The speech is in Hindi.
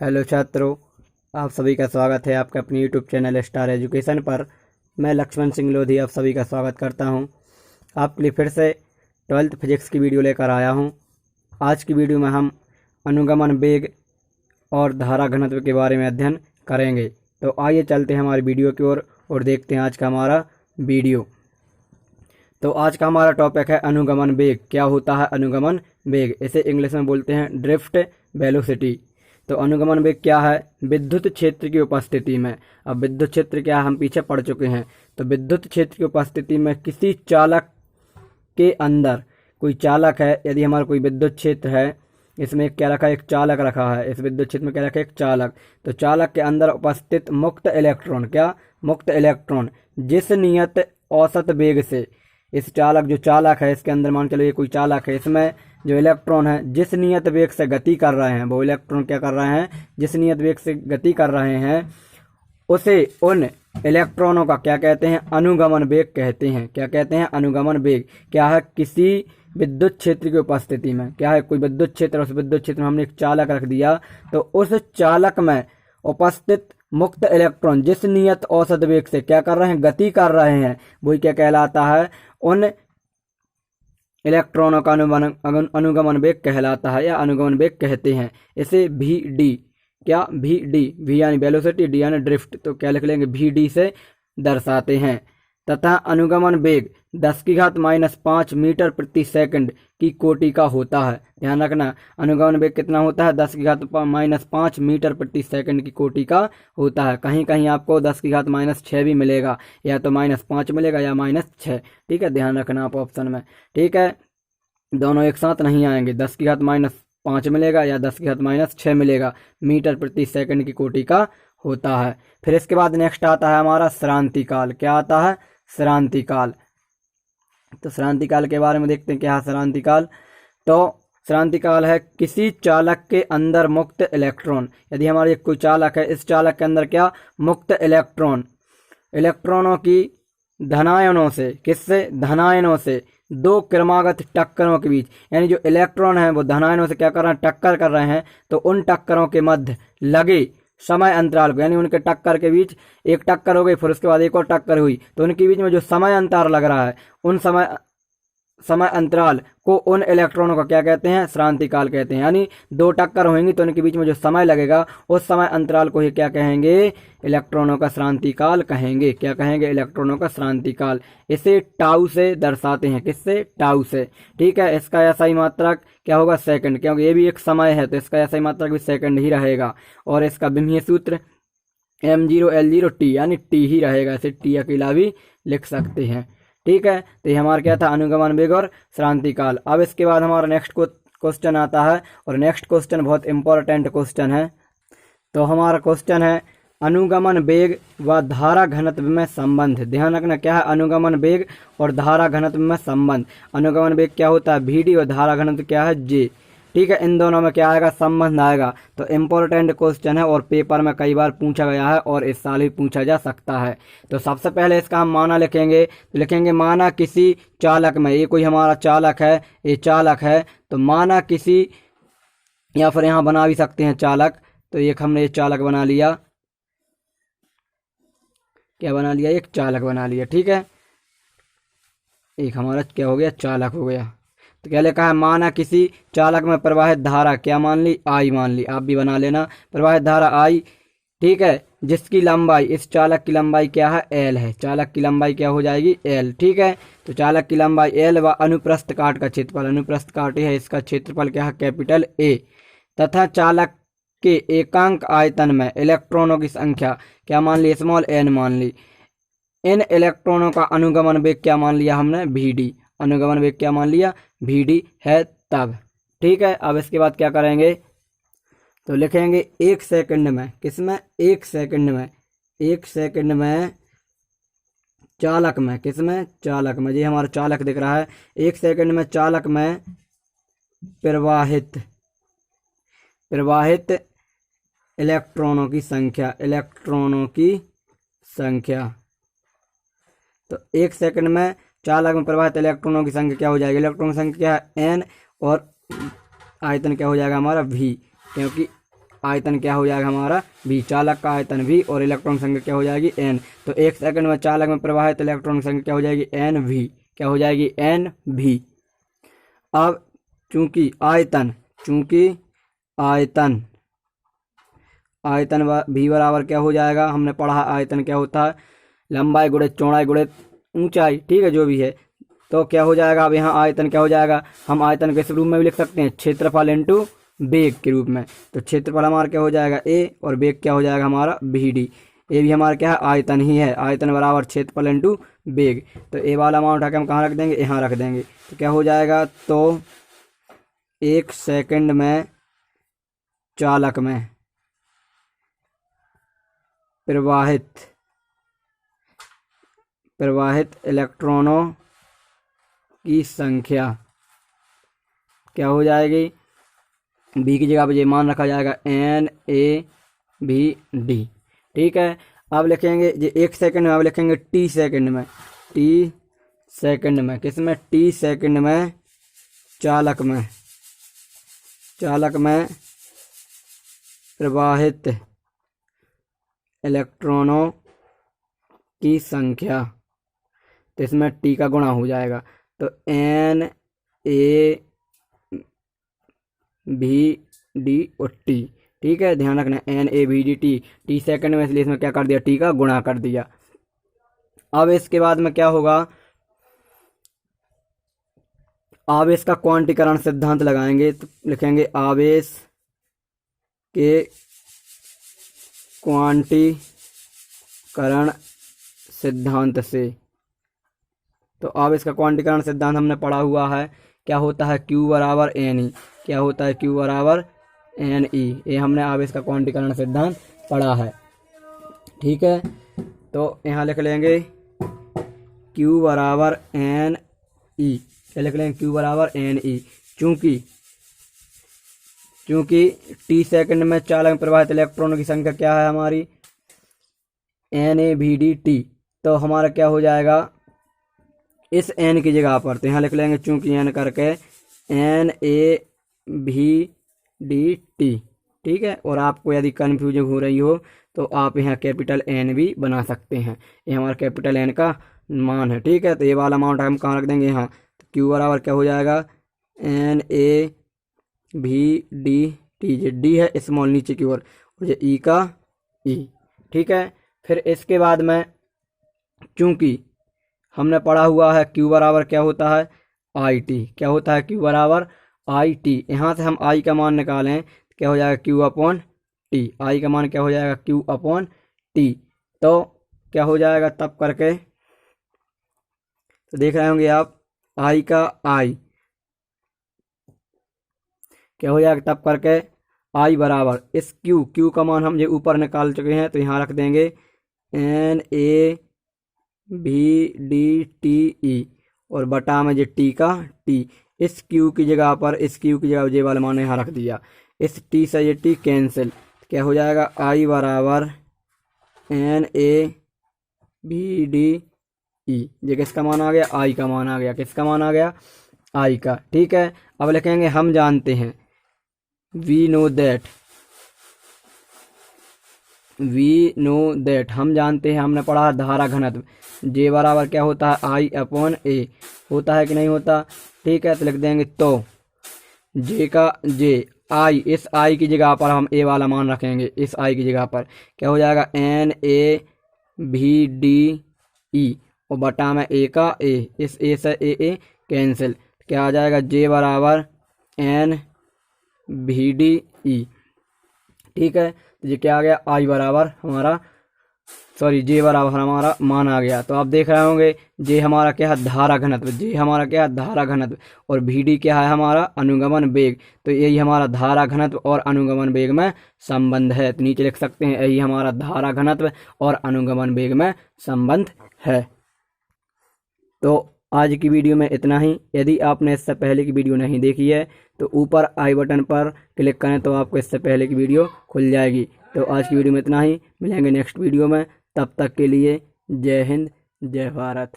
हेलो छात्रों, आप सभी का स्वागत है आपके अपने यूट्यूब चैनल स्टार एजुकेशन पर। मैं लक्ष्मण सिंह लोधी आप सभी का स्वागत करता हूं। आपके लिए फिर से 12th फिजिक्स की वीडियो लेकर आया हूं। आज की वीडियो में हम अनुगमन वेग और धारा घनत्व के बारे में अध्ययन करेंगे। तो आइए चलते हैं हमारी वीडियो की ओर और देखते हैं आज का हमारा वीडियो। तो आज का हमारा टॉपिक है अनुगमन वेग। क्या होता है अनुगमन वेग? इसे इंग्लिश में बोलते हैं ड्रिफ्ट वेलोसिटी। तो अनुगमन वेग क्या है? विद्युत क्षेत्र की उपस्थिति में। अब विद्युत क्षेत्र क्या है हम पीछे पढ़ चुके हैं। तो विद्युत क्षेत्र की उपस्थिति में किसी चालक के अंदर, कोई चालक है, यदि हमारा कोई विद्युत क्षेत्र है, इसमें क्या रखा है? एक चालक रखा है। इस विद्युत क्षेत्र में क्या रखा है? एक चालक। तो चालक के अंदर उपस्थित मुक्त इलेक्ट्रॉन, क्या? मुक्त इलेक्ट्रॉन जिस नियत औसत वेग से, इस चालक, जो चालक है इसके अंदर, मान चलो ये कोई चालक है, इसमें जो इलेक्ट्रॉन है जिस नियत वेग से गति कर रहे हैं, वो इलेक्ट्रॉन क्या कर रहे हैं? जिस नियत वेग से गति कर रहे हैं, उसे, उन इलेक्ट्रॉनों का क्या कहते हैं? अनुगमन वेग कहते हैं। क्या कहते हैं? अनुगमन वेग। क्या है? किसी विद्युत क्षेत्र की उपस्थिति में, क्या है? कोई विद्युत क्षेत्र, उस विद्युत क्षेत्र में हमने एक चालक रख दिया, तो उस चालक में उपस्थित मुक्त इलेक्ट्रॉन जिस नियत औसत वेग से क्या कर रहे हैं? गति कर रहे हैं, वही क्या कहलाता है? उन इलेक्ट्रॉनों का अनुगमन वेग कहलाता है या अनुगमन वेग कहते हैं। इसे भी डी, क्या? भी डी, भी यानी वेलोसिटी, डी यानी ड्रिफ्ट, तो क्या लिख लेंगे? भी डी से दर्शाते हैं। तथा अनुगमन वेग 10⁻⁵ मीटर प्रति सेकंड की कोटि का होता है। ध्यान रखना, अनुगमन वेग कितना होता है? 10⁻⁵ मीटर प्रति सेकंड की कोटि का होता है। कहीं कहीं आपको 10⁻⁶ भी मिलेगा, या तो -5 मिलेगा या -6। ठीक है, ध्यान रखना आप ऑप्शन में। ठीक है, दोनों एक साथ नहीं आएंगे। 10⁻⁵ मिलेगा या 10⁻⁶ मिलेगा। मीटर प्रति सेकंड की कोटि का होता है। फिर इसके बाद नेक्स्ट आता है हमारा श्रांति काल। क्या आता है? श्रांति काल। तो श्रांति काल के बारे में देखते हैं क्या है श्रांति काल। तो श्रांति काल है किसी चालक के अंदर मुक्त इलेक्ट्रॉन, यदि हमारे कोई चालक है, इस चालक के अंदर क्या? मुक्त इलेक्ट्रॉन, इलेक्ट्रॉनों की धनायनों से, किससे? धनायनों से दो क्रमागत टक्करों के बीच, यानी जो इलेक्ट्रॉन है वो धनायनों से क्या कर रहे हैं? टक्कर कर रहे हैं। तो उन टक्करों के मध्य लगे समय अंतराल को, यानी उनके टक्कर के बीच एक टक्कर हो गई, फिर उसके बाद एक और टक्कर हुई, तो उनके बीच में जो समय अंतर लग रहा है, उन समय अंतराल को, उन इलेक्ट्रॉनों का क्या कहते हैं? श्रांति काल कहते हैं। यानी दो टक्कर होंगी तो उनके बीच में जो समय लगेगा, उस समय अंतराल को ही क्या कहेंगे? इलेक्ट्रॉनों का श्रांति काल कहेंगे। क्या कहेंगे? इलेक्ट्रॉनों का श्रांति काल। इसे टाउ से दर्शाते हैं। किससे? टाउ से। ठीक है, इसका ऐसा मात्रक क्या होगा? सेकंड, क्योंकि ये भी एक समय है तो इसका ऐसा मात्रक भी सेकंड ही रहेगा। और इसका विमीय सूत्र m0L0T, यानी टी ही रहेगा। इसे टी अकेला भी लिख सकते हैं। ठीक है, तो ये हमारा क्या था? अनुगमन वेग और श्रांति काल। अब इसके बाद हमारा नेक्स्ट क्वेश्चन आता है, और नेक्स्ट क्वेश्चन बहुत इंपॉर्टेंट क्वेश्चन है। तो हमारा क्वेश्चन है अनुगमन वेग व धारा घनत्व में संबंध। ध्यान रखना, क्या है? अनुगमन वेग और धारा घनत्व में संबंध। अनुगमन वेग क्या होता है? VD, और धारा घनत्व क्या है? J। ठीक है, इन दोनों में क्या आएगा? संबंध आएगा। तो इम्पोर्टेंट क्वेश्चन है और पेपर में कई बार पूछा गया है और इस साल भी पूछा जा सकता है। तो सबसे पहले इसका हम माना लिखेंगे। तो लिखेंगे माना किसी चालक में, ये कोई हमारा चालक है, ये चालक है, तो माना किसी, या फिर यहाँ बना भी सकते हैं चालक। तो एक हमने ये चालक बना लिया, क्या बना लिया? एक चालक बना लिया। ठीक है, एक हमारा क्या हो गया? चालक हो गया। तो क्या लिखा है? माना किसी चालक में प्रवाहित धारा, क्या मान ली? I मान ली। आप भी बना लेना, प्रवाहित धारा I। ठीक है, जिसकी लंबाई, इस चालक की लंबाई क्या है? L है। चालक की लंबाई क्या हो जाएगी? L। ठीक है, तो चालक की लंबाई L व अनुप्रस्थ काट का क्षेत्रफल, अनुप्रस्थ काट है, इसका क्षेत्रफल क्या है? Capital A। तथा चालक के एकांक आयतन में इलेक्ट्रॉनों की संख्या क्या मान ली? स्मॉल n मान ली। इन इलेक्ट्रॉनों का अनुगमन वेग क्या मान लिया हमने? VD। अनुगमन वेग क्या मान लिया? VD है तब। ठीक है, अब इसके बाद क्या करेंगे? तो लिखेंगे 1 सेकंड में, किसमें? 1 सेकंड में, 1 सेकंड में चालक में, किसमें? चालक में। ये हमारा चालक दिख रहा है। 1 सेकंड में चालक में प्रवाहित इलेक्ट्रॉनों की संख्या, इलेक्ट्रॉनों की संख्या। तो 1 सेकंड में चालक में प्रवाहित इलेक्ट्रॉनों की संख्या क्या हो जाएगी? इलेक्ट्रॉन की संख्या क्या है? N, और आयतन क्या हो जाएगा हमारा? V, क्योंकि आयतन क्या हो जाएगा हमारा v, चालक का आयतन v और इलेक्ट्रॉन संख्या क्या हो जाएगी n। तो 1 सेकंड में चालक में प्रवाहित इलेक्ट्रॉन संख्या क्या हो जाएगी NV, क्या हो जाएगी NV। अब चूंकि आयतन v बराबर क्या हो जाएगा, हमने पढ़ा आयतन क्या होता है, लंबाई गुणित चौड़ाई गुणित ऊंचाई, ठीक है, जो भी है। तो क्या हो जाएगा, अब यहाँ आयतन क्या हो जाएगा, हम आयतन किस रूप में भी लिख सकते हैं, क्षेत्रफल इंटू वेग के रूप में। तो क्षेत्रफल हमारा क्या हो जाएगा a और वेग क्या हो जाएगा हमारा BD। ए भी हमारा क्या है, आयतन ही है, आयतन बराबर क्षेत्रफल इंटू वेग। तो ए वाला अमाउंट उठा के हम कहाँ रख देंगे, यहाँ रख देंगे। तो क्या हो जाएगा, तो 1 सेकंड में चालक में प्रवाहित इलेक्ट्रॉनों की संख्या क्या हो जाएगी, बी की जगह पर ये मान रखा जाएगा NaBD, ठीक है। अब लिखेंगे ये 1 सेकंड में, अब लिखेंगे T सेकंड में, किसमें, T सेकंड में चालक में प्रवाहित इलेक्ट्रॉनों की संख्या, तो इसमें T का गुणा हो जाएगा। तो NaBD और T, ठीक है, ध्यान रखना NaBD T सेकंड में, इसलिए इसमें क्या कर दिया, T का गुणा कर दिया। अब इसके बाद में क्या होगा, आवेश का क्वांटीकरण सिद्धांत लगाएंगे। तो लिखेंगे आवेश के क्वांटीकरण सिद्धांत से। तो आवेश का क्वांटीकरण सिद्धांत हमने पढ़ा हुआ है, क्या होता है Q बराबर Ne, क्या होता है Q बराबर Ne, ये हमने आवेश का क्वांटीकरण सिद्धांत पढ़ा है, ठीक है। तो यहाँ लिख लेंगे Q बराबर Ne, क्या लिख लेंगे, Q बराबर Ne, चूंकि T सेकंड में चालक में प्रवाहित इलेक्ट्रॉनों की संख्या क्या है हमारी NaBD, तो हमारा क्या हो जाएगा, इस n की जगह पर, तो यहाँ लिख लेंगे चूंकि n करके NaBD, ठीक है। और आपको यदि कन्फ्यूजन हो रही हो तो आप यहाँ कैपिटल N भी बना सकते हैं, ये हमारा कैपिटल N का मान है, ठीक है। तो ये वाला अमाउंट हम कहाँ रख देंगे, यहाँ। तो Q बराबर क्या हो जाएगा NaBD, ये D है स्मॉल नीचे की ओर, और ये E का E, ठीक है। फिर इसके बाद में चूंकि हमने पढ़ा हुआ है Q बराबर क्या होता है IT, क्या होता है Q बराबर IT, यहाँ से हम I का मान निकालें तो क्या हो जाएगा Q अपॉन T, I का मान क्या हो जाएगा Q अपॉन T। तो क्या हो जाएगा तब करके, तो देख रहे होंगे आप I का I क्या हो जाएगा तब करके I बराबर इस Q का मान हम ये ऊपर निकाल चुके हैं, तो यहाँ रख देंगे NaBD और बटा में ये T का T, इस Q की जगह पर, इस Q की जगह ये वाला मान यहाँ रख दिया, इस T से ये T कैंसिल, क्या हो जाएगा I बराबर NaBD, ये किसका मान आ गया, I का मान आ गया, किसका मान आ गया, I का, ठीक है। अब लिखेंगे हम जानते हैं, we know that, हम जानते हैं, हमने पढ़ा धारा घनत्व J बराबर क्या होता है I अपॉन A, होता है कि नहीं होता, ठीक है। तो लिख देंगे, तो J का J, I, इस I की जगह पर हम A वाला मान रखेंगे, इस I की जगह पर क्या हो जाएगा NaBD, और बटा में A का A, इस A से A कैंसिल, क्या आ जाएगा J बराबर NaBD, ठीक है। तो ये क्या आ गया, I बराबर हमारा, सॉरी J बराबर हमारा मान आ गया। तो आप देख रहे होंगे J हमारा क्या है, धारा घनत्व, J हमारा क्या है, धारा घनत्व, और BD क्या है हमारा, अनुगमन वेग। तो यही हमारा धारा घनत्व और अनुगमन वेग में संबंध है, तो नीचे लिख सकते हैं यही हमारा धारा घनत्व और अनुगमन वेग में संबंध है। तो आज की वीडियो में इतना ही। यदि आपने इससे पहले की वीडियो नहीं देखी है तो ऊपर आई बटन पर क्लिक करें तो आपको इससे पहले की वीडियो खुल जाएगी। तो आज की वीडियो में इतना ही, मिलेंगे नेक्स्ट वीडियो में, तब तक के लिए जय हिंद, जय भारत।